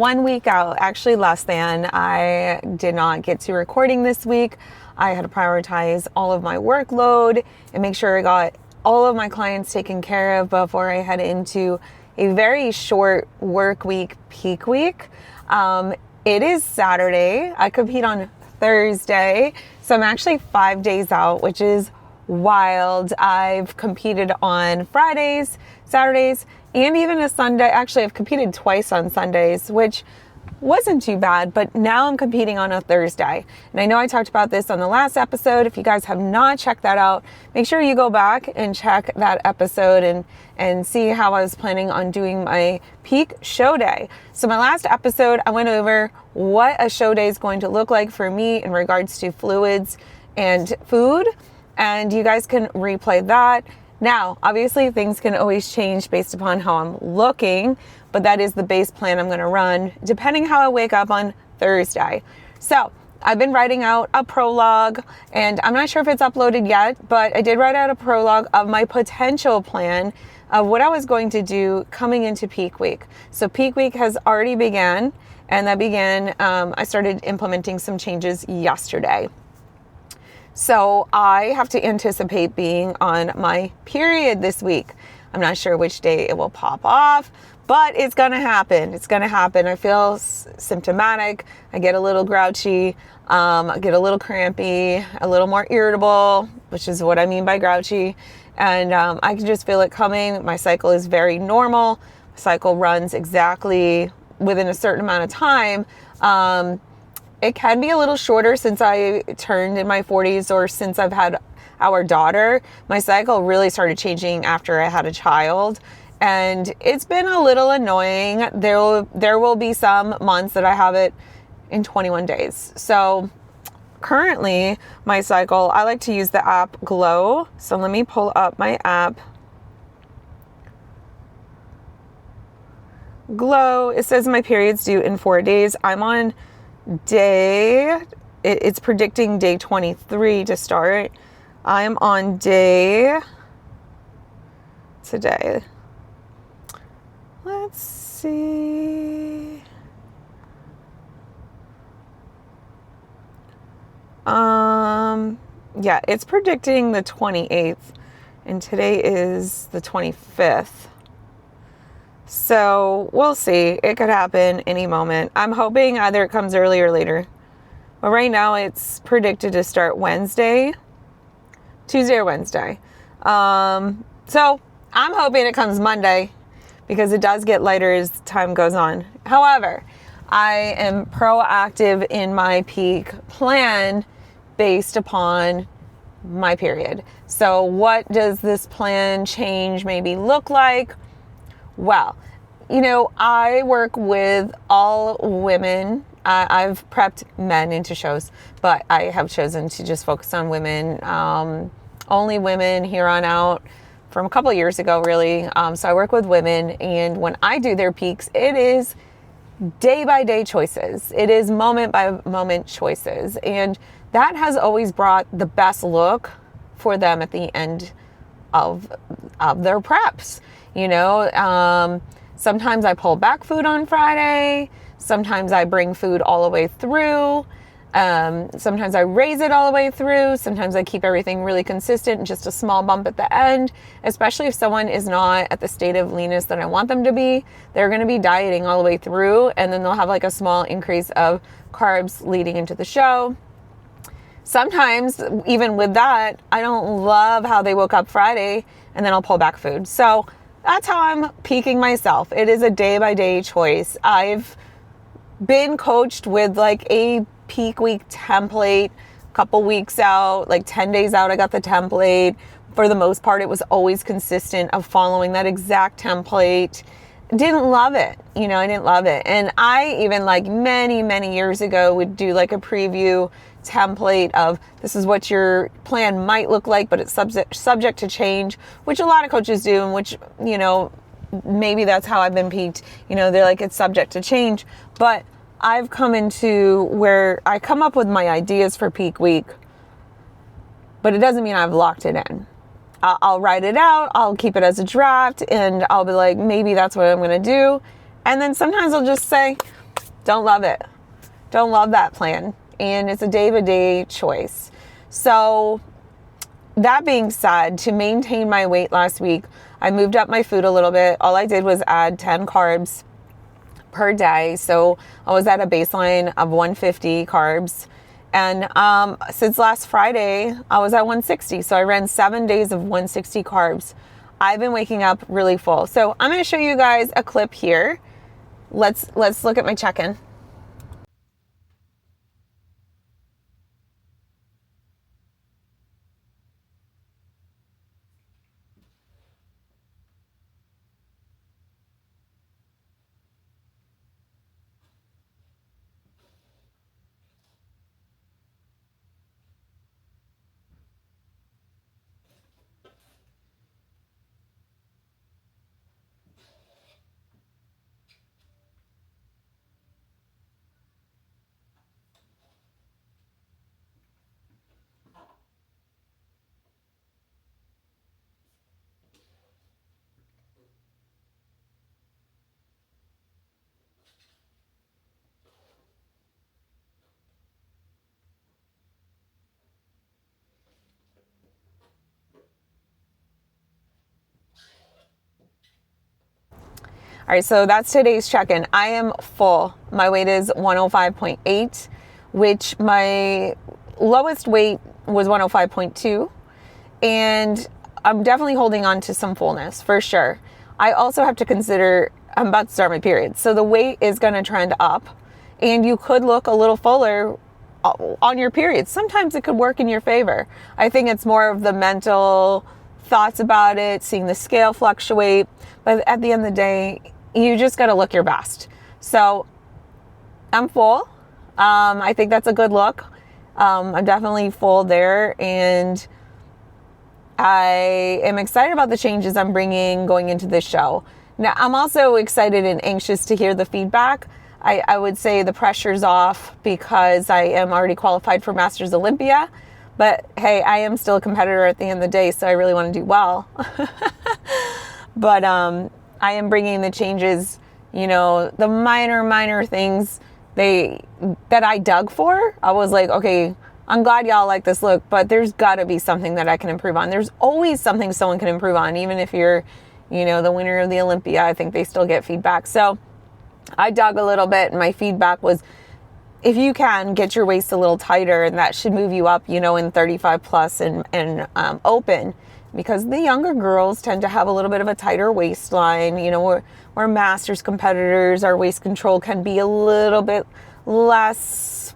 1 week out, actually less than. I did not get to recording this week. I had to prioritize all of my workload and make sure I got all of my clients taken care of before I head into a very short work week, peak week. It is Saturday. I compete on Thursday, so I'm actually 5 days out, which is wild. I've competed on Fridays, Saturdays, and even a Sunday. Actually, I've competed twice on Sundays, which wasn't too bad, but now I'm competing on a Thursday. And I know I talked about this on the last episode. If you guys have not checked that out, make sure you go back and check that episode and see how I was planning on doing my peak show day. So my last episode, I went over what a show day is going to look like for me in regards to fluids and food, and you guys can replay that. Now, obviously, things can always change based upon how I'm looking, but that is the base plan I'm going to run, depending how I wake up on Thursday. So, I've been writing out a prologue, and I'm not sure if it's uploaded yet, but I did write out a prologue of my potential plan of what I was going to do coming into peak week. So, peak week has already began, and that began, I started implementing some changes yesterday. So I have to anticipate being on my period this week. I'm not sure which day it will pop off, but it's going to happen. It's going to happen. I feel symptomatic. I get a little grouchy. I get a little crampy, a little more irritable, which is what I mean by grouchy. And I can just feel it coming. My cycle is very normal. My cycle runs exactly within a certain amount of time. It can be a little shorter since I turned in my 40s or since I've had our daughter. My cycle really started changing after I had a child, and it's been a little annoying. There will be some months that I have it in 21 days. So currently my cycle, I like to use the app Glow. So let me pull up my app. Glow, it says my period's due in 4 days. I'm on it's predicting day 23 to start. I'm on day today. Let's see. Yeah, it's predicting the 28th, and today is the 25th. So we'll see. It could happen any moment. I'm hoping either it comes early or later. But right now it's predicted to start Tuesday or Wednesday. So I'm hoping it comes Monday because it does get lighter as time goes on. However, I am proactive in my peak plan based upon my period. So what does this plan change maybe look like? Well, I work with all women. I've prepped men into shows, but I have chosen to just focus on women, only women here on out from a couple of years ago, really. So I work with women, and when I do their peaks, it is day by day choices. It is moment by moment choices. And that has always brought the best look for them at the end of their preps. Sometimes I pull back food on Friday. Sometimes I bring food all the way through. Sometimes I raise it all the way through. Sometimes I keep everything really consistent, just a small bump at the end, especially if someone is not at the state of leanness that I want them to be. They're going to be dieting all the way through, and then they'll have like a small increase of carbs leading into the show. Sometimes, even with that, I don't love how they woke up Friday, and then I'll pull back food. So that's how I'm peaking myself. It is a day-by-day choice. I've been coached with like a peak week template, a couple weeks out, like 10 days out, I got the template. For the most part, it was always consistent of following that exact template. Didn't love it. I didn't love it. And I even like many, many years ago would do like a preview template of this is what your plan might look like, but it's subject to change, which a lot of coaches do, and which, maybe that's how I've been peaked. They're like, it's subject to change. But I've come into where I come up with my ideas for peak week, but it doesn't mean I've locked it in. I'll write it out, I'll keep it as a draft, and I'll be like, maybe that's what I'm going to do. And then sometimes I'll just say, Don't love it. Don't love that plan. And it's a day-to-day choice. So that being said, to maintain my weight last week, I moved up my food a little bit. All I did was add 10 carbs per day. So I was at a baseline of 150 carbs. And since last Friday, I was at 160. So I ran 7 days of 160 carbs. I've been waking up really full. So I'm going to show you guys a clip here. Let's look at my check-in. All right, so that's today's check-in. I am full. My weight is 105.8, which my lowest weight was 105.2. And I'm definitely holding on to some fullness for sure. I also have to consider I'm about to start my period. So the weight is going to trend up and you could look a little fuller on your period. Sometimes it could work in your favor. I think it's more of the mental thoughts about it, seeing the scale fluctuate. But at the end of the day, you just got to look your best. So I'm full. I think that's a good look. I'm definitely full there. And I am excited about the changes I'm bringing going into this show. Now, I'm also excited and anxious to hear the feedback. I would say the pressure's off because I am already qualified for Masters Olympia. But hey, I am still a competitor at the end of the day, so I really want to do well. But I am bringing the changes, you know, the minor things that I dug for. I was like, okay, I'm glad y'all like this look, but there's got to be something that I can improve on. There's always something someone can improve on, even if you're, you know, the winner of the Olympia. I think they still get feedback. So I dug a little bit, and my feedback was, if you can get your waist a little tighter, and that should move you up, you know, in 35 plus and open, because the younger girls tend to have a little bit of a tighter waistline. You know, we're masters competitors. Our waist control can be a little bit less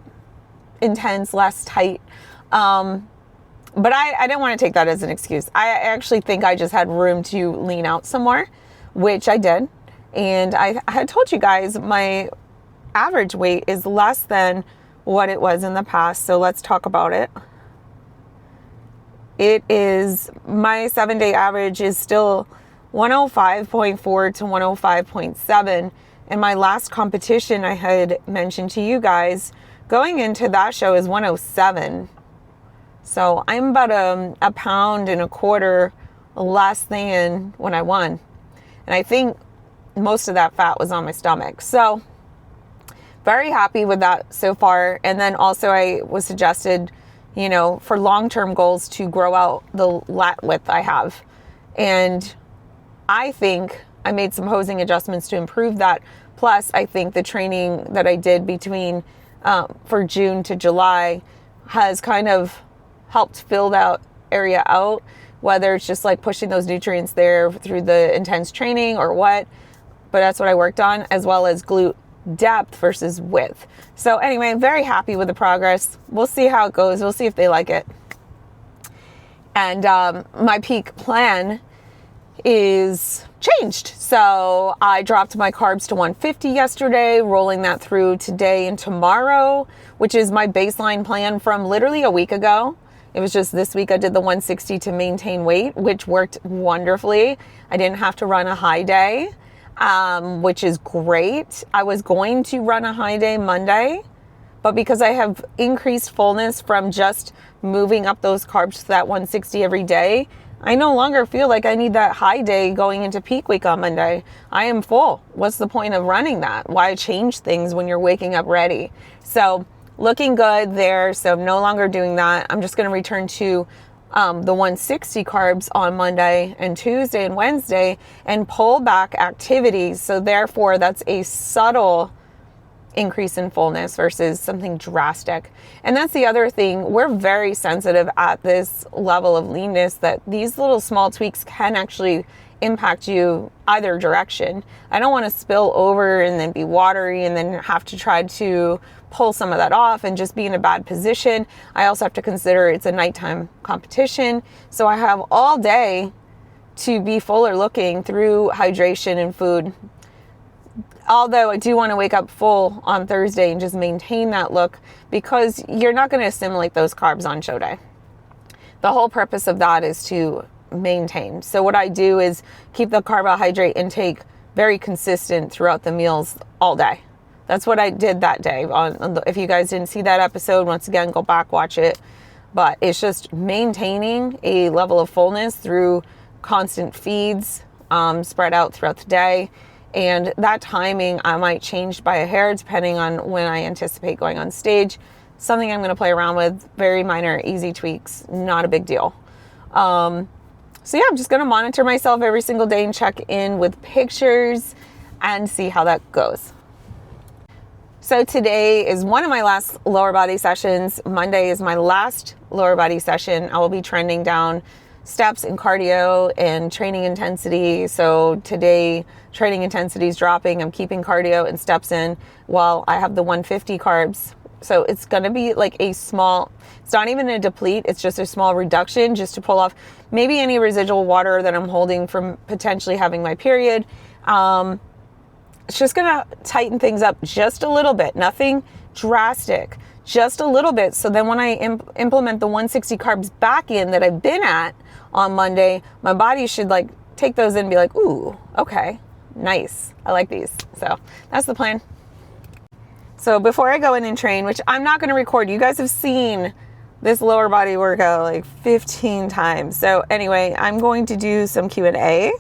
intense, less tight. But I didn't want to take that as an excuse. I actually think I just had room to lean out some more, which I did. And I had told you guys my average weight is less than what it was in the past. So let's talk about it. It is, my 7-day average is still 105.4 to 105.7. And my last competition I had mentioned to you guys going into that show is 107. So I'm about a pound and a quarter less than when I won. And I think most of that fat was on my stomach. So very happy with that so far. And then also I was suggested, you know, for long-term goals to grow out the lat width I have. And I think I made some hosing adjustments to improve that. Plus, I think the training that I did between for June to July has kind of helped fill that area out, whether it's just like pushing those nutrients there through the intense training or what. But that's what I worked on, as well as glute depth versus width. So anyway, I'm very happy with the progress. We'll see how it goes. We'll see if they like it. And my peak plan is changed. So I dropped my carbs to 150 yesterday, rolling that through today and tomorrow, which is my baseline plan from literally a week ago. It was just this week I did the 160 to maintain weight, which worked wonderfully. I didn't have to run a high day, which is great. I was going to run a high day Monday, but because I have increased fullness from just moving up those carbs to that 160 every day, I no longer feel like I need that high day going into peak week on Monday. I am full. What's the point of running that? Why change things when you're waking up ready? So looking good there. So no longer doing that. I'm just going to return to the 160 carbs on Monday and Tuesday and Wednesday and pull back activities. So therefore, that's a subtle increase in fullness versus something drastic. And that's the other thing. We're very sensitive at this level of leanness that these little small tweaks can actually impact you either direction. I don't want to spill over and then be watery and then have to try to pull some of that off and just be in a bad position. I also have to consider it's a nighttime competition. So I have all day to be fuller looking through hydration and food. Although I do want to wake up full on Thursday and just maintain that look, because you're not going to assimilate those carbs on show day. The whole purpose of that is to maintain. So what I do is keep the carbohydrate intake very consistent throughout the meals all day. That's what I did that day. If you guys didn't see that episode, once again, go back, watch it. But it's just maintaining a level of fullness through constant feeds spread out throughout the day. And that timing, I might change by a hair depending on when I anticipate going on stage. Something I'm going to play around with, very minor, easy tweaks, not a big deal. So yeah, I'm just going to monitor myself every single day and check in with pictures and see how that goes. So today is one of my last lower body sessions. Monday is my last lower body session. I will be trending down steps in cardio and training intensity. So today, training intensity is dropping. I'm keeping cardio and steps in while I have the 150 carbs. So it's going to be like a small, it's not even a deplete. It's just a small reduction just to pull off maybe any residual water that I'm holding from potentially having my period. It's just going to tighten things up just a little bit. Nothing drastic, just a little bit. So then when I implement the 160 carbs back in that I've been at on Monday, my body should like take those in and be like, ooh, okay, nice. I like these. So that's the plan. So before I go in and train, which I'm not going to record, you guys have seen this lower body workout like 15 times. So anyway, I'm going to do some Q&A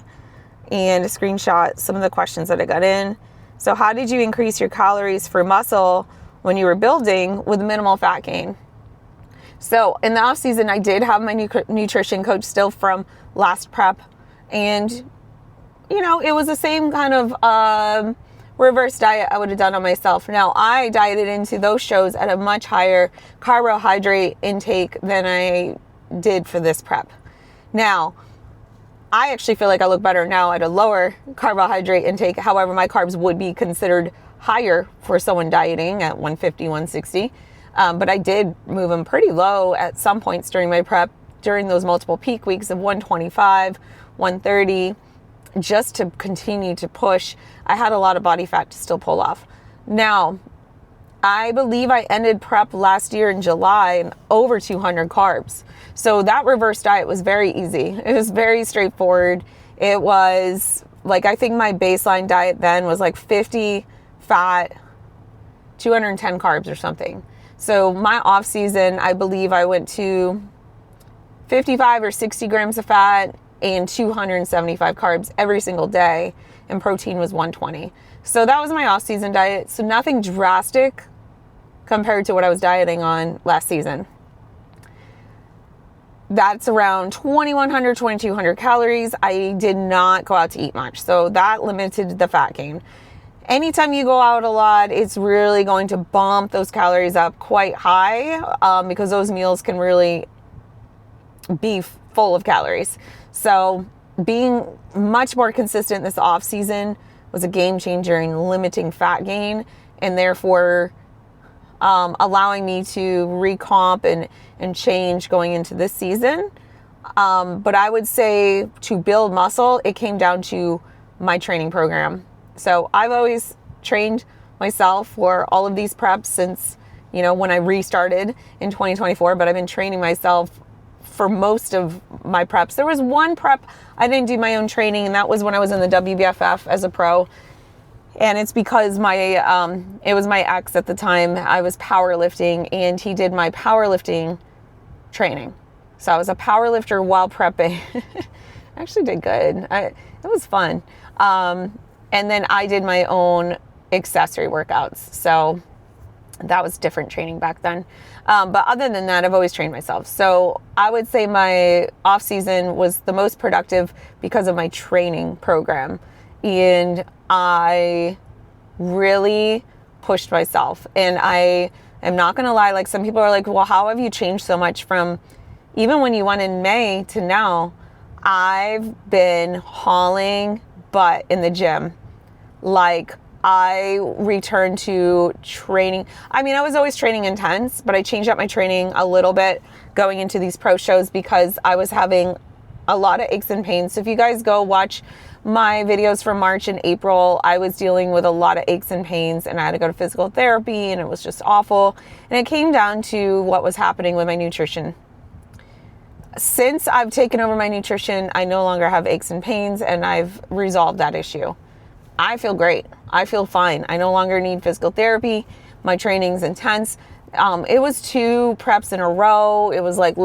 and screenshot some of the questions that I got in. So how did you increase your calories for muscle when you were building with minimal fat gain? So in the off season, I did have my nutrition coach still from last prep. And, you know, it was the same kind of reverse diet I would have done on myself. Now, I dieted into those shows at a much higher carbohydrate intake than I did for this prep. Now, I actually feel like I look better now at a lower carbohydrate intake. However, my carbs would be considered higher for someone dieting at 150, 160. But I did move them pretty low at some points during my prep, during those multiple peak weeks of 125, 130, just to continue to push. I had a lot of body fat to still pull off. Now, I believe I ended prep last year in July and over 200 carbs. So that reverse diet was very easy. It was very straightforward. It was like, I think my baseline diet then was like 50 fat, 210 carbs or something. So my off season, I believe I went to 55 or 60 grams of fat and 275 carbs every single day, and protein was 120. So that was my off season diet. So nothing drastic compared to what I was dieting on last season. That's around 2,100, 2,200 calories. I did not go out to eat much. So that limited the fat gain. Anytime you go out a lot, it's really going to bump those calories up quite high because those meals can really be full of calories. So being much more consistent this off season was a game changer in limiting fat gain, and therefore allowing me to recomp and change going into this season. But I would say to build muscle, it came down to my training program. So I've always trained myself for all of these preps since, you know, when I restarted in 2024, but I've been training myself for most of my preps. There was one prep I didn't do my own training, and that was when I was in the WBFF as a pro. And it's because it was my ex at the time. I was powerlifting, and he did my powerlifting training. So I was a power lifter while prepping. I actually did good. It was fun. And then I did my own accessory workouts. So that was different training back then. But other than that, I've always trained myself. So I would say my off season was the most productive because of my training program. And I really pushed myself. And I am not going to lie, like some people are like, well, how have you changed so much from even when you went in May to now? I've been hauling butt in the gym. Like I returned to training. I mean, I was always training intense, but I changed up my training a little bit going into these pro shows because I was having a lot of aches and pains. So if you guys go watch my videos from March and April, I was dealing with a lot of aches and pains and I had to go to physical therapy and it was just awful. And it came down to what was happening with my nutrition. Since I've taken over my nutrition, I no longer have aches and pains and I've resolved that issue. I feel great. I feel fine. I no longer need physical therapy. My training's intense. It was 2 preps in a row. It was like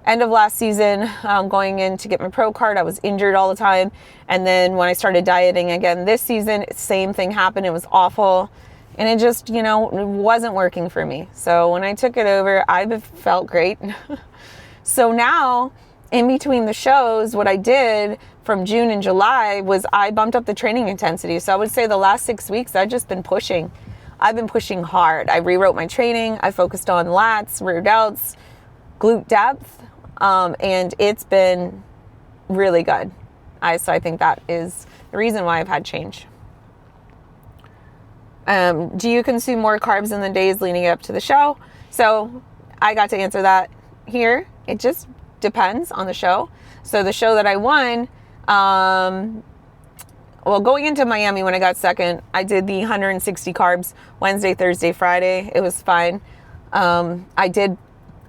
end of last season, going in to get my pro card. I was injured all the time. And then when I started dieting again this season, same thing happened. It was awful. And it just, it wasn't working for me. So when I took it over, I felt great. So now, in between the shows, what I did from June and July was I bumped up the training intensity. So I would say the last 6 weeks, I've just been pushing. I've been pushing hard. I rewrote my training. I focused on lats, rear delts, glute depth, and it's been really good. So I think that is the reason why I've had change. Do you consume more carbs in the days leading up to the show? So I got to answer that here. It just depends on the show. So the show that I won, going into Miami when I got second, I did the 160 carbs Wednesday, Thursday, Friday. It was fine. I did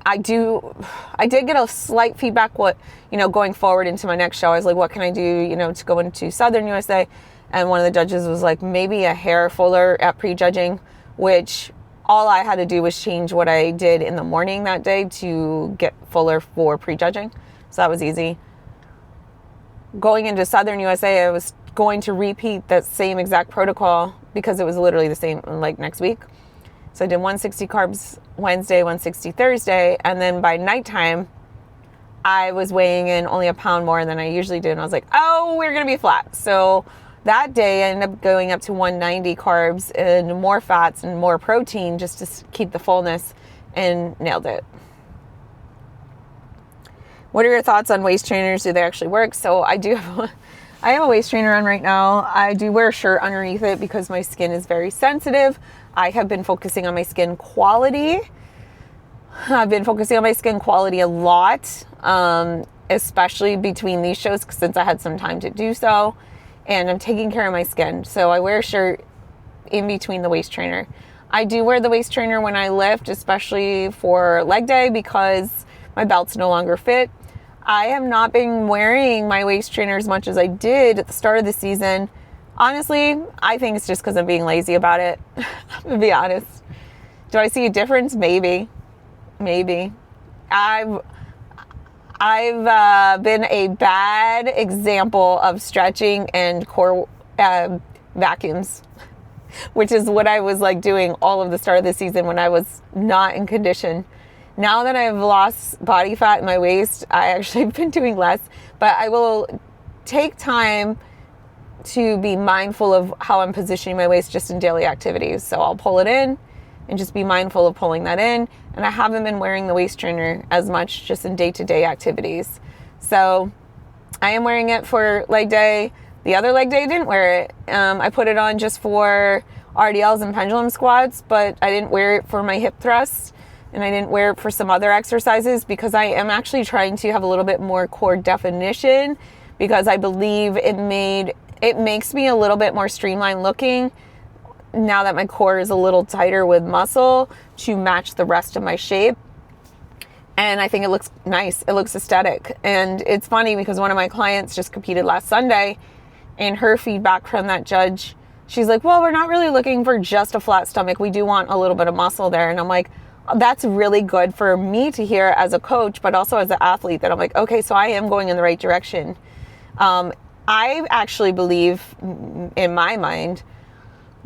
get a slight feedback going forward into my next show. I was like, what can I do, to go into Southern USA? And one of the judges was like, maybe a hair fuller at prejudging, which all I had to do was change what I did in the morning that day to get fuller for prejudging. So that was easy. Going into Southern USA, I was going to repeat that same exact protocol because it was literally the same like next week. So I did 160 carbs Wednesday, 160 Thursday, and then by nighttime, I was weighing in only a pound more than I usually do. And I was like, oh, we're going to be flat. So that day I ended up going up to 190 carbs and more fats and more protein just to keep the fullness, and nailed it. What are your thoughts on waist trainers? Do they actually work? So I have a waist trainer on right now. I do wear a shirt underneath it because my skin is very sensitive. I have been focusing on my skin quality. I've been focusing on my skin quality a lot, especially between these shows since I had some time to do so. And I'm taking care of my skin. So I wear a shirt in between the waist trainer. I do wear the waist trainer when I lift, especially for leg day because my belts no longer fit. I have not been wearing my waist trainer as much as I did at the start of the season. Honestly, I think it's just because I'm being lazy about it. I'm gonna be honest. Do I see a difference? Maybe. I've been a bad example of stretching and core vacuums, which is what I was like doing all of the start of the season when I was not in condition. Now that I've lost body fat in my waist, I actually have been doing less, but I will take time to be mindful of how I'm positioning my waist just in daily activities. So I'll pull it in and just be mindful of pulling that in. And I haven't been wearing the waist trainer as much just in day-to-day activities. So I am wearing it for leg day. The other leg day I didn't wear it. I put it on just for RDLs and pendulum squats, but I didn't wear it for my hip thrusts. And I didn't wear it for some other exercises because I am actually trying to have a little bit more core definition because I believe it makes me a little bit more streamlined looking now that my core is a little tighter with muscle to match the rest of my shape. And I think it looks nice. It looks aesthetic. And it's funny because one of my clients just competed last Sunday, and her feedback from that judge, she's like, well, we're not really looking for just a flat stomach. We do want a little bit of muscle there. And I'm like, that's really good for me to hear as a coach, but also as an athlete, that I'm like, okay, so I am going in the right direction. I actually believe, in my mind,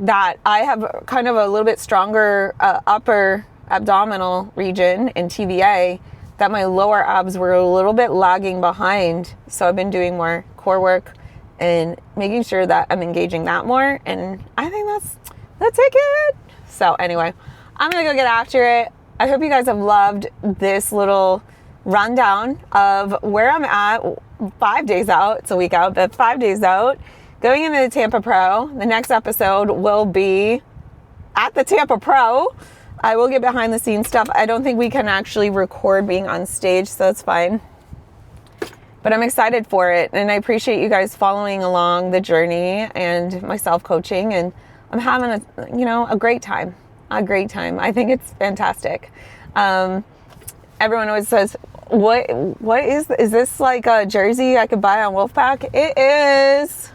that I have kind of a little bit stronger upper abdominal region in TVA, that my lower abs were a little bit lagging behind. So I've been doing more core work and making sure that I'm engaging that more. And I think that's it. So anyway, I'm gonna go get after it. I hope you guys have loved this little rundown of where I'm at 5 days out. It's a week out, but 5 days out, going into the Tampa Pro. The next episode will be at the Tampa Pro. I will get behind the scenes stuff. I don't think we can actually record being on stage, so that's fine. But I'm excited for it, and I appreciate you guys following along the journey and my self-coaching, and I'm having a great time. A great time. I think it's fantastic. Everyone always says, what is this like a jersey I could buy on WOLFpak? It is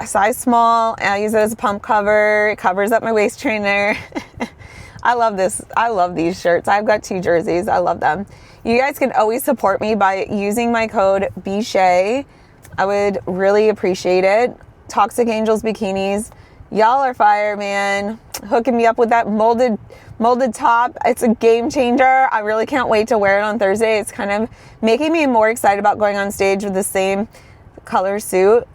a size small. I use it as a pump cover. It covers up my waist trainer. I love this. I love these shirts. I've got 2 jerseys. I love them. You guys can always support me by using my code BSHAY. I would really appreciate it. Toxic Angelz Bikinis. Y'all are fire, man. Hooking me up with that molded top. It's a game changer. I really can't wait to wear it on Thursday. It's kind of making me more excited about going on stage with the same color suit.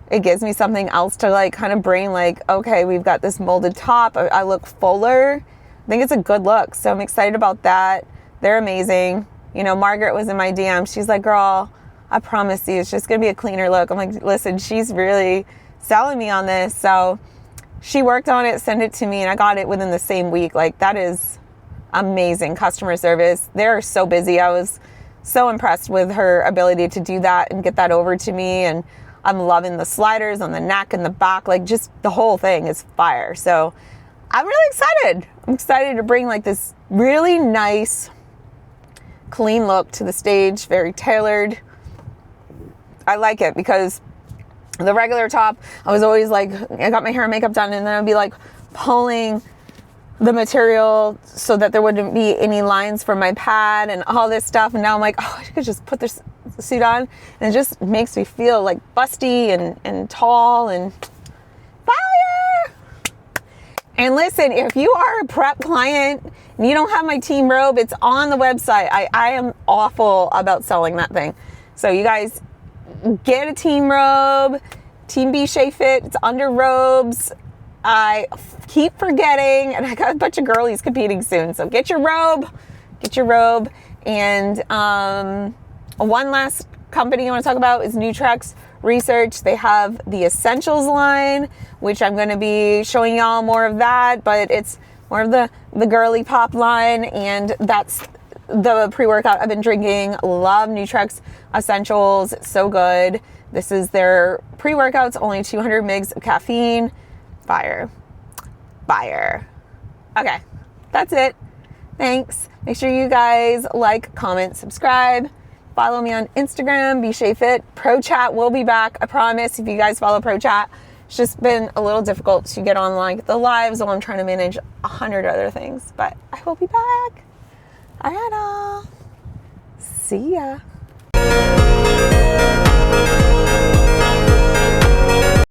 It gives me something else to like kind of bring, like, okay, we've got this molded top. I look fuller. I think it's a good look. So I'm excited about that. They're amazing. You know, Margaret was in my DM. She's like, girl, I promise you, it's just going to be a cleaner look. I'm like, listen, she's really selling me on this. So she worked on it, sent it to me, and I got it within the same week. Like, that is amazing customer service. They're so busy. I was so impressed with her ability to do that and get that over to me. And I'm loving the sliders on the neck and the back. Like, just the whole thing is fire. So I'm really excited. I'm excited to bring like this really nice, clean look to the stage, very tailored. I like it because the regular top, I was always like, I got my hair and makeup done, and then I'd be like pulling the material so that there wouldn't be any lines from my pad and all this stuff. And now I'm like, oh, I could just put this suit on, and it just makes me feel like busty and tall and fire. And listen, if you are a prep client and you don't have my team robe, it's on the website. I am awful about selling that thing. So you guys get a team robe, Team BSHAY Fit. It's under robes. I keep forgetting, and I got a bunch of girlies competing soon. So get your robe. And one last company I want to talk about is Nutrex Research. They have the Essentials line, which I'm going to be showing y'all more of that, but it's more of the girly pop line, and that's the pre-workout I've been drinking. Love Nutrex Essentials. So good. This is their pre-workout. It's only 200 mgs of caffeine. Fire. Okay, that's it. Thanks. Make sure you guys like, comment, subscribe. Follow me on Instagram, BSHAY Fit. Pro Chat will be back. I promise. If you guys follow Pro Chat, it's just been a little difficult to get on like the lives while I'm trying to manage 100 other things. But I will be back. All right, all. See ya.